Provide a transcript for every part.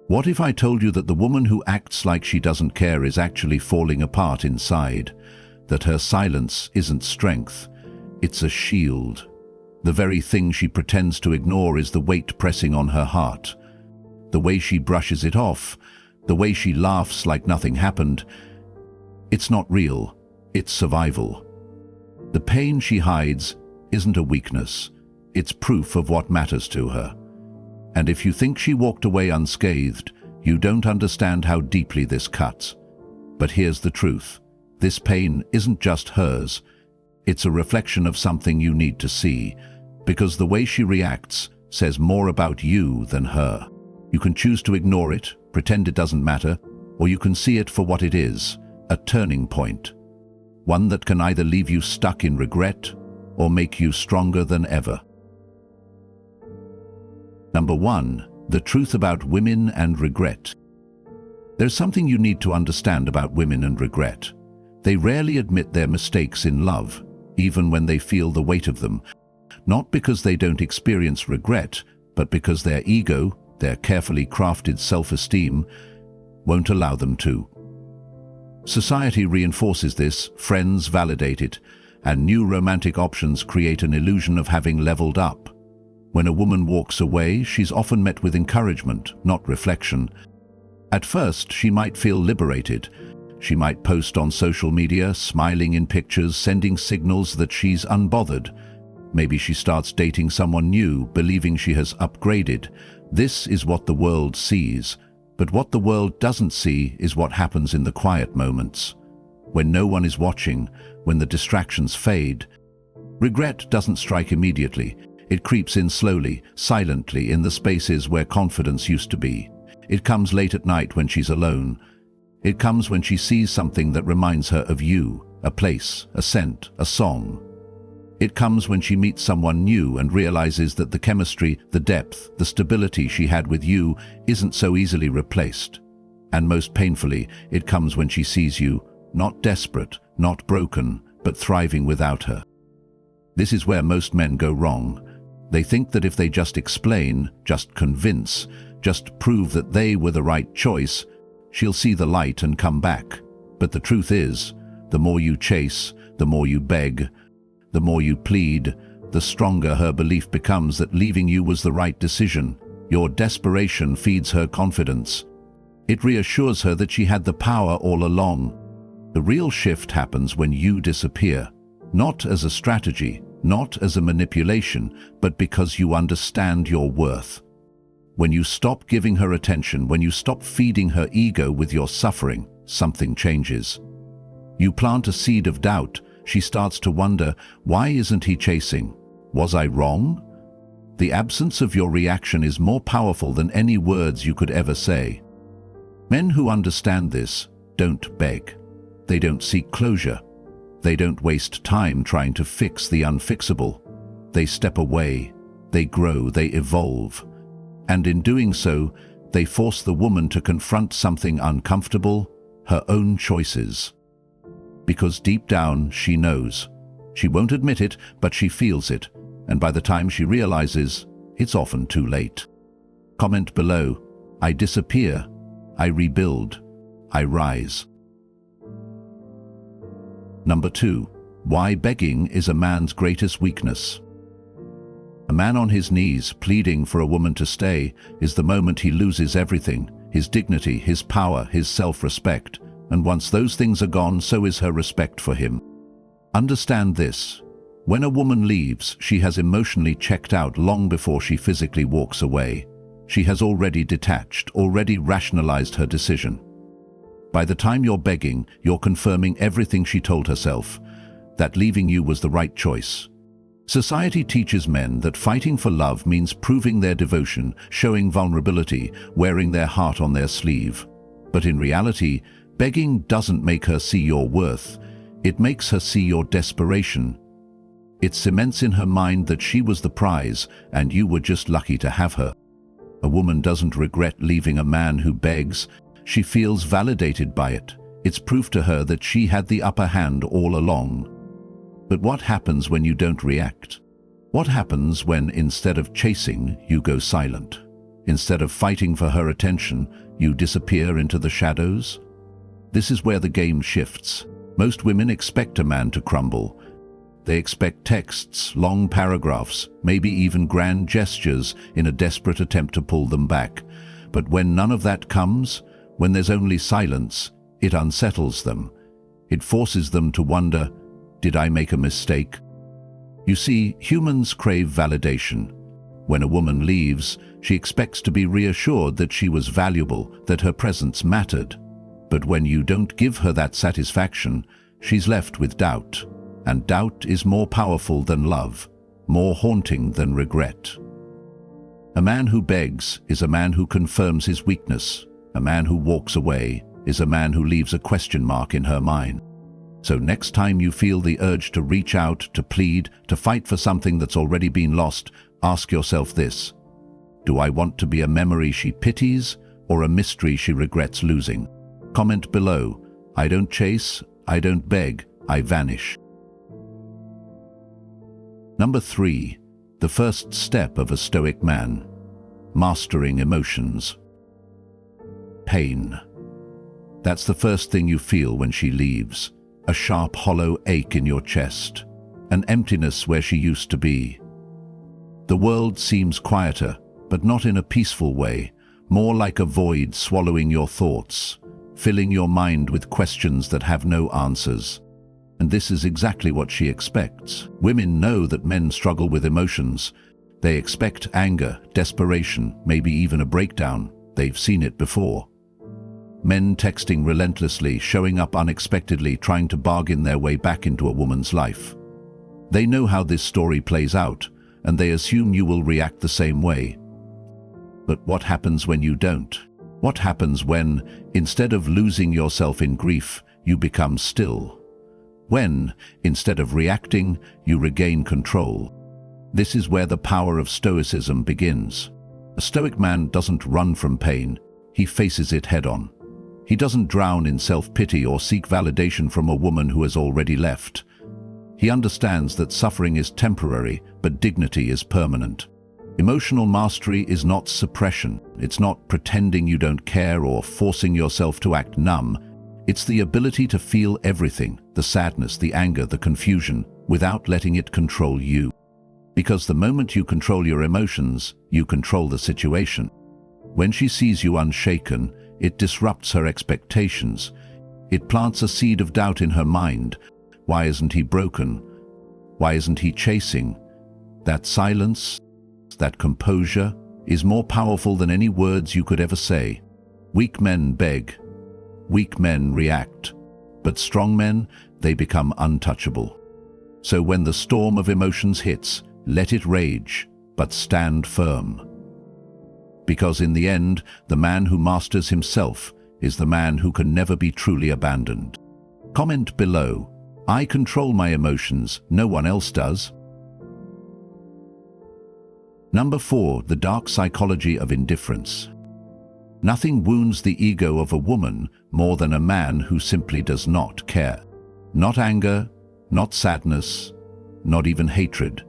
What if I told you that the woman who acts like she doesn't care is actually falling apart inside? That her silence isn't strength, it's a shield. The very thing she pretends to ignore is the weight pressing on her heart. The way she brushes it off, the way she laughs like nothing happened. It's not real, it's survival. The pain she hides isn't a weakness, it's proof of what matters to her. And if you think she walked away unscathed, you don't understand how deeply this cuts. But here's the truth. This pain isn't just hers. It's a reflection of something you need to see, because the way she reacts says more about you than her. You can choose to ignore it, pretend it doesn't matter, or you can see it for what it is, a turning point. One that can either leave you stuck in regret or make you stronger than ever. Number 1. The truth about women and regret. There's something you need to understand about women and regret. They rarely admit their mistakes in love, even when they feel the weight of them. Not because they don't experience regret, but because their ego, their carefully crafted self-esteem, won't allow them to. Society reinforces this, friends validate it, and new romantic options create an illusion of having leveled up. When a woman walks away, she's often met with encouragement, not reflection. At first, she might feel liberated. She might post on social media, smiling in pictures, sending signals that she's unbothered. Maybe she starts dating someone new, believing she has upgraded. This is what the world sees. But what the world doesn't see is what happens in the quiet moments. When no one is watching, when the distractions fade. Regret doesn't strike immediately. It creeps in slowly, silently, in the spaces where confidence used to be. It comes late at night when she's alone. It comes when she sees something that reminds her of you, a place, a scent, a song. It comes when she meets someone new and realizes that the chemistry, the depth, the stability she had with you isn't so easily replaced. And most painfully, it comes when she sees you, not desperate, not broken, but thriving without her. This is where most men go wrong. They think that if they just explain, just convince, just prove that they were the right choice, she'll see the light and come back. But the truth is, the more you chase, the more you beg, the more you plead, the stronger her belief becomes that leaving you was the right decision. Your desperation feeds her confidence. It reassures her that she had the power all along. The real shift happens when you disappear, not as a strategy, not as a manipulation, but because you understand your worth. When you stop giving her attention, when you stop feeding her ego with your suffering, something changes. You plant a seed of doubt. She starts to wonder, why isn't he chasing? Was I wrong? The absence of your reaction is more powerful than any words you could ever say. Men who understand this don't beg. They don't seek closure. They don't waste time trying to fix the unfixable. They step away, they grow, they evolve. And in doing so, they force the woman to confront something uncomfortable, her own choices. Because deep down, she knows. She won't admit it, but she feels it. And by the time she realizes, it's often too late. Comment below. I disappear. I rebuild. I rise. Number 2. Why begging is a man's greatest weakness. A man on his knees, pleading for a woman to stay, is the moment he loses everything, his dignity, his power, his self-respect. And once those things are gone, so is her respect for him. Understand this. When a woman leaves, she has emotionally checked out long before she physically walks away. She has already detached, already rationalized her decision. By the time you're begging, you're confirming everything she told herself, that leaving you was the right choice. Society teaches men that fighting for love means proving their devotion, showing vulnerability, wearing their heart on their sleeve. But in reality, begging doesn't make her see your worth. It makes her see your desperation. It cements in her mind that she was the prize and you were just lucky to have her. A woman doesn't regret leaving a man who begs. She feels validated by it. It's proof to her that she had the upper hand all along. But what happens when you don't react? What happens when, instead of chasing, you go silent? Instead of fighting for her attention, you disappear into the shadows? This is where the game shifts. Most women expect a man to crumble. They expect texts, long paragraphs, maybe even grand gestures in a desperate attempt to pull them back. But when none of that comes, when there's only silence, it unsettles them. It forces them to wonder, did I make a mistake? You see, humans crave validation. When a woman leaves, she expects to be reassured that she was valuable, that her presence mattered. But when you don't give her that satisfaction, she's left with doubt. And doubt is more powerful than love, more haunting than regret. A man who begs is a man who confirms his weakness. A man who walks away is a man who leaves a question mark in her mind. So next time you feel the urge to reach out, to plead, to fight for something that's already been lost, ask yourself this: do I want to be a memory she pities or a mystery she regrets losing? Comment below. I don't chase, I don't beg, I vanish. Number 3. The first step of a Stoic man. Mastering emotions. Pain. That's the first thing you feel when she leaves. A sharp, hollow ache in your chest. An emptiness where she used to be. The world seems quieter, but not in a peaceful way, more like a void swallowing your thoughts, filling your mind with questions that have no answers. And this is exactly what she expects. Women know that men struggle with emotions. They expect anger, desperation, maybe even a breakdown. They've seen it before. Men texting relentlessly, showing up unexpectedly, trying to bargain their way back into a woman's life. They know how this story plays out, and they assume you will react the same way. But what happens when you don't? What happens when, instead of losing yourself in grief, you become still? When, instead of reacting, you regain control. This is where the power of Stoicism begins. A Stoic man doesn't run from pain, he faces it head-on. He doesn't drown in self-pity or seek validation from a woman who has already left. He understands that suffering is temporary, but dignity is permanent. Emotional mastery is not suppression. It's not pretending you don't care or forcing yourself to act numb. It's the ability to feel everything, the sadness, the anger, the confusion, without letting it control you. Because the moment you control your emotions, you control the situation. When she sees you unshaken, it disrupts her expectations. It plants a seed of doubt in her mind. Why isn't he broken? Why isn't he chasing? That silence, that composure, is more powerful than any words you could ever say. Weak men beg. Weak men react. But strong men, they become untouchable. So when the storm of emotions hits, let it rage, but stand firm. Because in the end, the man who masters himself is the man who can never be truly abandoned. Comment below. I control my emotions, no one else does. Number 4. The dark psychology of indifference. Nothing wounds the ego of a woman more than a man who simply does not care. Not anger, not sadness, not even hatred.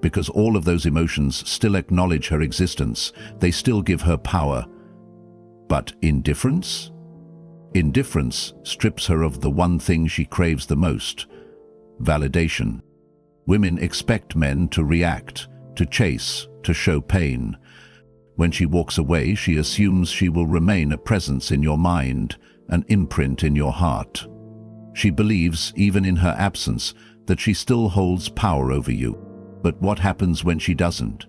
Because all of those emotions still acknowledge her existence, they still give her power. But indifference? Indifference strips her of the one thing she craves the most: validation. Women expect men to react, to chase, to show pain. When she walks away, she assumes she will remain a presence in your mind, an imprint in your heart. She believes, even in her absence, that she still holds power over you. But what happens when she doesn't?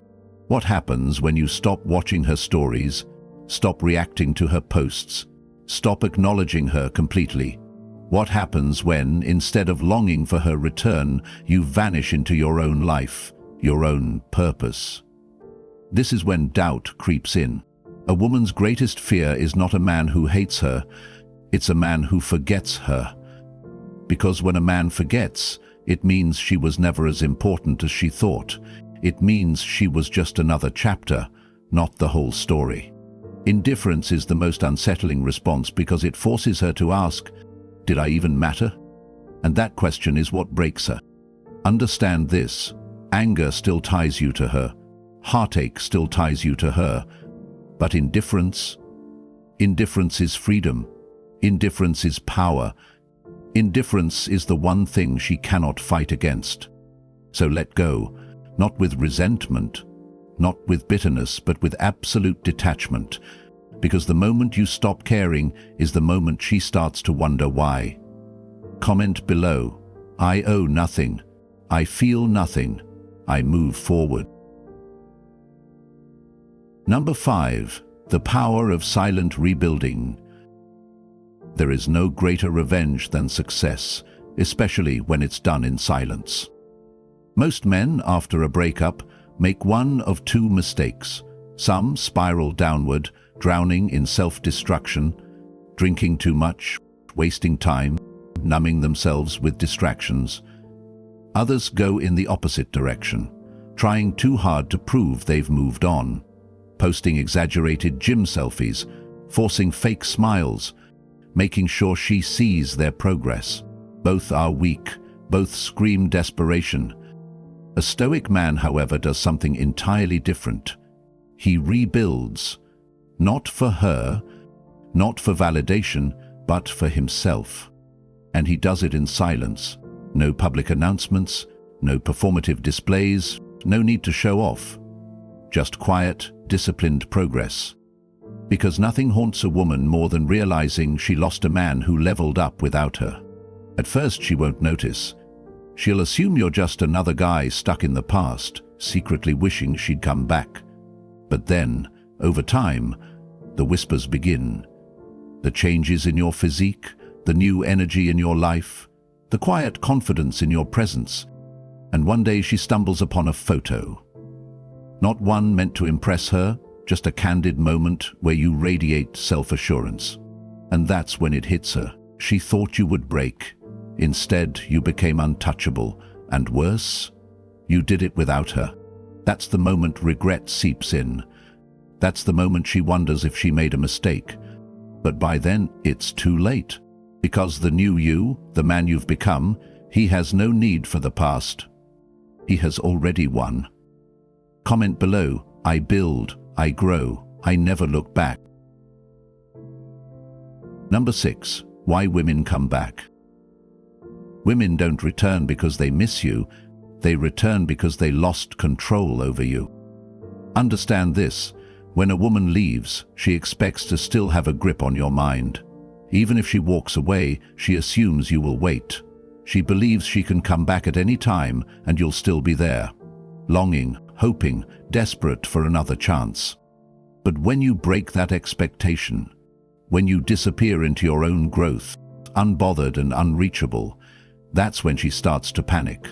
What happens when you stop watching her stories, stop reacting to her posts, stop acknowledging her completely? What happens when, instead of longing for her return, you vanish into your own life, your own purpose? This is when doubt creeps in. A woman's greatest fear is not a man who hates her, it's a man who forgets her. Because when a man forgets, it means she was never as important as she thought. It means she was just another chapter, not the whole story. Indifference is the most unsettling response because it forces her to ask, did I even matter? And that question is what breaks her. Understand this: anger still ties you to her. Heartache still ties you to her. But indifference is freedom. Indifference is power. Indifference is the one thing she cannot fight against. So let go, not with resentment, not with bitterness, but with absolute detachment. Because the moment you stop caring is the moment she starts to wonder why. Comment below. I owe nothing. I feel nothing. I move forward. Number 5. The power of silent rebuilding. There is no greater revenge than success, especially when it's done in silence. Most men, after a breakup, make one of two mistakes. Some spiral downward, drowning in self-destruction, drinking too much, wasting time, numbing themselves with distractions. Others go in the opposite direction, trying too hard to prove they've moved on, posting exaggerated gym selfies, forcing fake smiles, making sure she sees their progress. Both are weak, both scream desperation. A Stoic man, however, does something entirely different. He rebuilds, not for her, not for validation, but for himself. And he does it in silence. No public announcements, no performative displays, no need to show off. Just quiet, disciplined progress. Because nothing haunts a woman more than realizing she lost a man who leveled up without her. At first she won't notice. She'll assume you're just another guy stuck in the past, secretly wishing she'd come back. But then, over time, the whispers begin. The changes in your physique, the new energy in your life, the quiet confidence in your presence. And one day she stumbles upon a photo. Not one meant to impress her, just a candid moment where you radiate self-assurance. And that's when it hits her. She thought you would break. Instead, you became untouchable. And worse, you did it without her. That's the moment regret seeps in. That's the moment she wonders if she made a mistake. But by then, it's too late. Because the new you, the man you've become, he has no need for the past. He has already won. Comment below. I build, I grow, I never look back. Number 6. Why women come back. Women don't return because they miss you. They return because they lost control over you. Understand this. When a woman leaves, she expects to still have a grip on your mind. Even if she walks away, she assumes you will wait. She believes she can come back at any time and you'll still be there. Longing, hoping, desperate for another chance. But when you break that expectation, when you disappear into your own growth, unbothered and unreachable, that's when she starts to panic.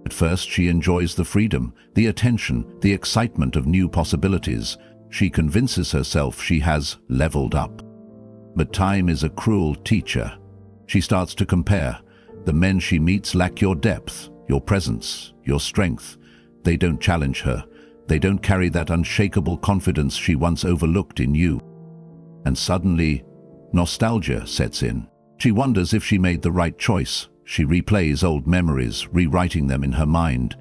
At first she enjoys the freedom, the attention, the excitement of new possibilities. She convinces herself she has leveled up. But time is a cruel teacher. She starts to compare. The men she meets lack your depth, your presence, your strength. They don't challenge her. They don't carry that unshakable confidence she once overlooked in you. And suddenly, nostalgia sets in. She wonders if she made the right choice. She replays old memories, rewriting them in her mind.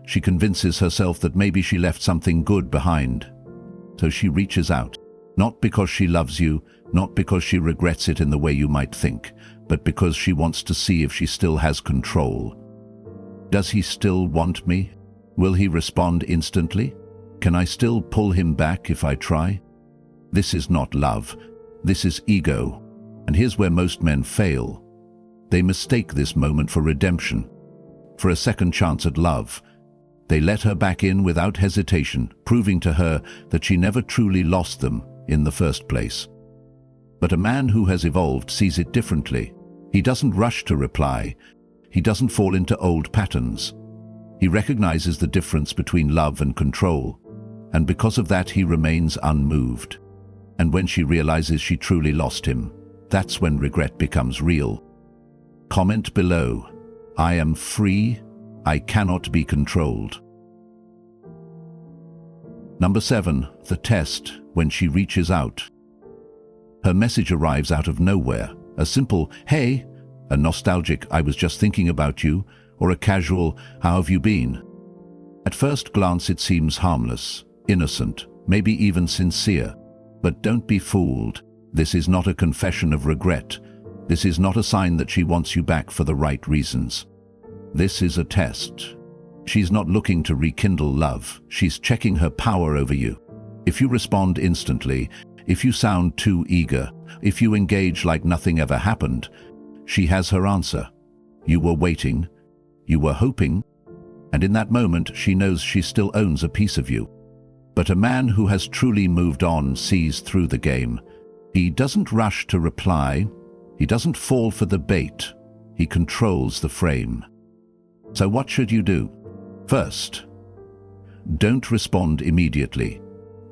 She convinces herself that maybe she left something good behind. So she reaches out, not because she loves you, not because she regrets it in the way you might think, but because she wants to see if she still has control. Does he still want me? Will he respond instantly? Can I still pull him back if I try? This is not love. This is ego. And here's where most men fail. They mistake this moment for redemption, for a second chance at love. They let her back in without hesitation, proving to her that she never truly lost them in the first place. But a man who has evolved sees it differently. He doesn't rush to reply. He doesn't fall into old patterns. He recognizes the difference between love and control, and because of that he remains unmoved. And when she realizes she truly lost him, that's when regret becomes real. Comment below. I am free. I cannot be controlled. Number 7. The test, when she reaches out. Her message arrives out of nowhere. A simple, hey, a nostalgic, I was just thinking about you, or a casual, how have you been? At first glance it seems harmless, innocent, maybe even sincere. But don't be fooled. This is not a confession of regret. This is not a sign that she wants you back for the right reasons. This is a test. She's not looking to rekindle love. She's checking her power over you. If you respond instantly, if you sound too eager, if you engage like nothing ever happened, she has her answer. You were waiting, you were hoping, and in that moment she knows she still owns a piece of you. But a man who has truly moved on sees through the game. He doesn't rush to reply. He doesn't fall for the bait. He controls the frame. So what should you do? First, don't respond immediately.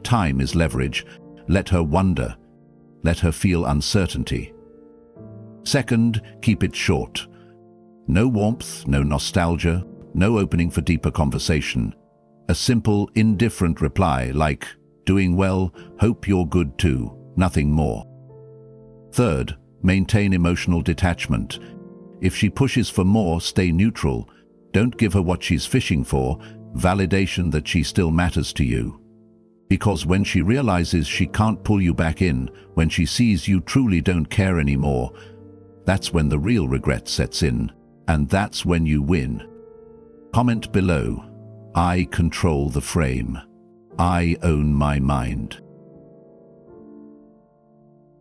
Time is leverage. Let her wonder. Let her feel uncertainty. Second, keep it short. No warmth, no nostalgia, no opening for deeper conversation. A simple, indifferent reply like, "Doing well, hope you're good too," nothing more. Third, maintain emotional detachment. If she pushes for more, stay neutral. Don't give her what she's fishing for, validation that she still matters to you. Because when she realizes she can't pull you back in, when she sees you truly don't care anymore, that's when the real regret sets in, and that's when you win. Comment below. I control the frame. I own my mind.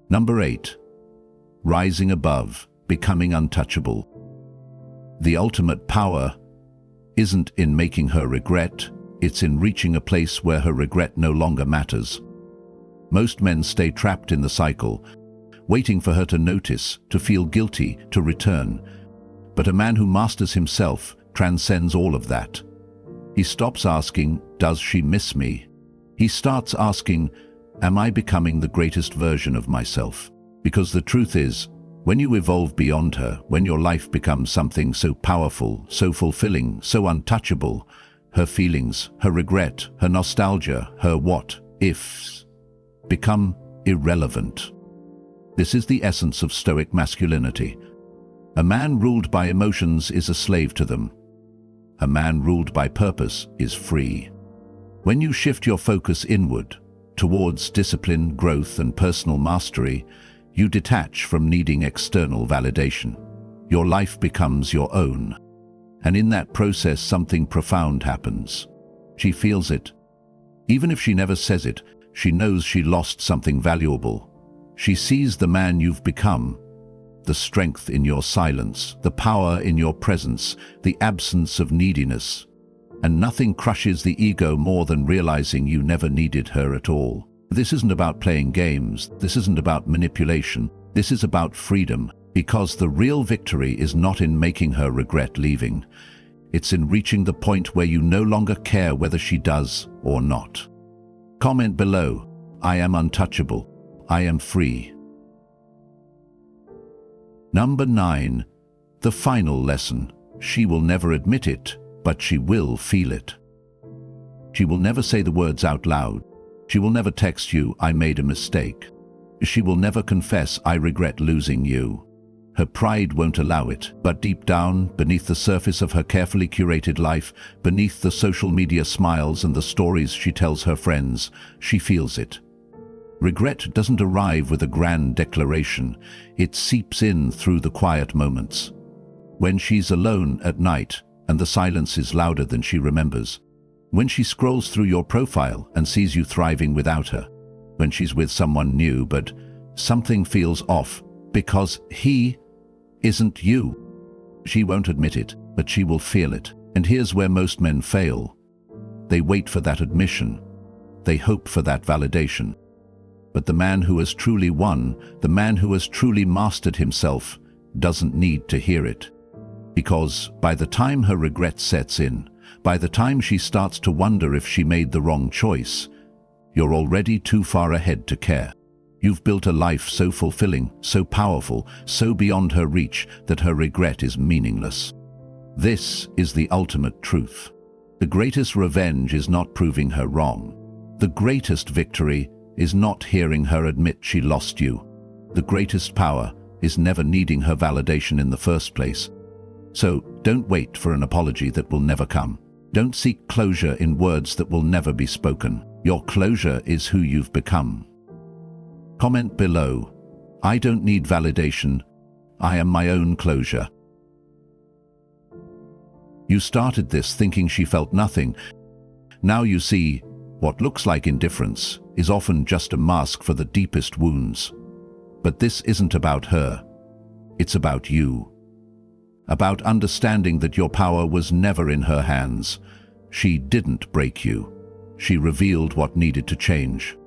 Number 8. Rising above, becoming untouchable. The ultimate power isn't in making her regret, it's in reaching a place where her regret no longer matters. Most men stay trapped in the cycle, waiting for her to notice, to feel guilty, to return. But a man who masters himself transcends all of that. He stops asking, "Does she miss me?" He starts asking, "Am I becoming the greatest version of myself?" Because the truth is, when you evolve beyond her, when your life becomes something so powerful, so fulfilling, so untouchable, her feelings, her regret, her nostalgia, her what-ifs become irrelevant. This is the essence of Stoic masculinity. A man ruled by emotions is a slave to them. A man ruled by purpose is free. When you shift your focus inward, towards discipline, growth, and personal mastery, you detach from needing external validation. Your life becomes your own. And in that process, something profound happens. She feels it. Even if she never says it, she knows she lost something valuable. She sees the man you've become, the strength in your silence, the power in your presence, the absence of neediness. And nothing crushes the ego more than realizing you never needed her at all. This isn't about playing games. This isn't about manipulation. This is about freedom, because the real victory is not in making her regret leaving. It's in reaching the point where you no longer care whether she does or not. Comment below. I am untouchable. I am free. Number 9. The final lesson. She will never admit it, but she will feel it. She will never say the words out loud. She will never text you, "I made a mistake." She will never confess, "I regret losing you." Her pride won't allow it, but deep down, beneath the surface of her carefully curated life, beneath the social media smiles and the stories she tells her friends, she feels it. Regret doesn't arrive with a grand declaration. It seeps in through the quiet moments. When she's alone at night and the silence is louder than she remembers. When she scrolls through your profile and sees you thriving without her. When she's with someone new but something feels off because he isn't you. She won't admit it, but she will feel it. And here's where most men fail. They wait for that admission. They hope for that validation. But the man who has truly won, the man who has truly mastered himself, doesn't need to hear it. Because by the time her regret sets in, by the time she starts to wonder if she made the wrong choice, you're already too far ahead to care. You've built a life so fulfilling, so powerful, so beyond her reach that her regret is meaningless. This is the ultimate truth. The greatest revenge is not proving her wrong. The greatest victory is not hearing her admit she lost you. The greatest power is never needing her validation in the first place. So don't wait for an apology that will never come. Don't seek closure in words that will never be spoken. Your closure is who you've become. Comment below. I don't need validation. I am my own closure. You started this thinking she felt nothing. Now you see, what looks like indifference is often just a mask for the deepest wounds. But this isn't about her. It's about you. About understanding that your power was never in her hands. She didn't break you. She revealed what needed to change.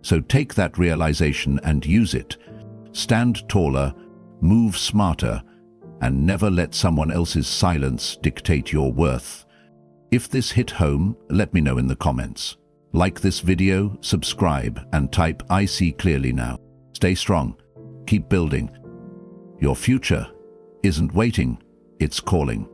So take that realization and use it. Stand taller, move smarter, and never let someone else's silence dictate your worth. If this hit home, let me know in the comments. Like this video, subscribe, and type "I see clearly now." Stay strong. Keep building. Your future isn't waiting, it's calling.